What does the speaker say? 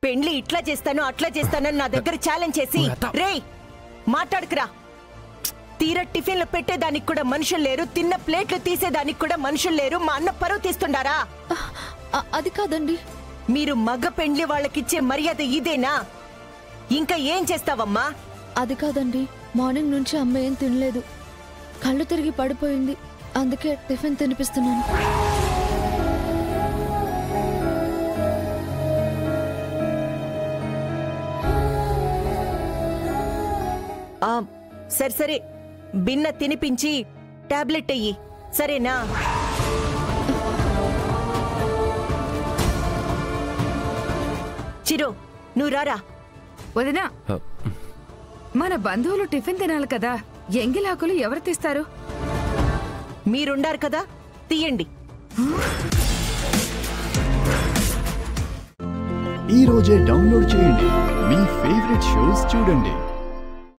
పెండ్లి ఇట్లా చేస్తాను అట్లా చేస్తానని నా దగ్గర ఛాలెంజ్ చేసి రేయ్ మాట్లాడుకురా. తీరా టిఫిన్లు పెట్టేదానికి కూడా మనుషులు లేరు, తిన్న ప్లేట్లు తీసేదానికి కూడా మనుషులు లేరు. మా అన్న పరువు తీస్తుండారా? అది కాదండి. మీరు మగ పెండ్లి వాళ్ళకిచ్చే మర్యాద ఇదేనా? ఇంకా ఏం చేస్తావమ్మా? అది కాదండి, మార్నింగ్ నుంచి అమ్మ ఏం తినలేదు, కళ్ళు తిరిగి పడిపోయింది, అందుకే టిఫిన్ తినిపిస్తున్నాను. సరే సరే, బిన్న తినిపించి టాబ్లెట్ అయ్యి, సరేనా? చిరు, నువ్వు రారా. వదినా, మన బంధువులు టిఫిన్ తినాలి కదా, ఎంగిలాకులు ఎవరు తీస్తారు? మీరుండారు కదా, తీయండి. ఈ రోజే డౌన్లోడ్ చేయండి, మీ ఫేవరెట్ షోస్ చూడండి.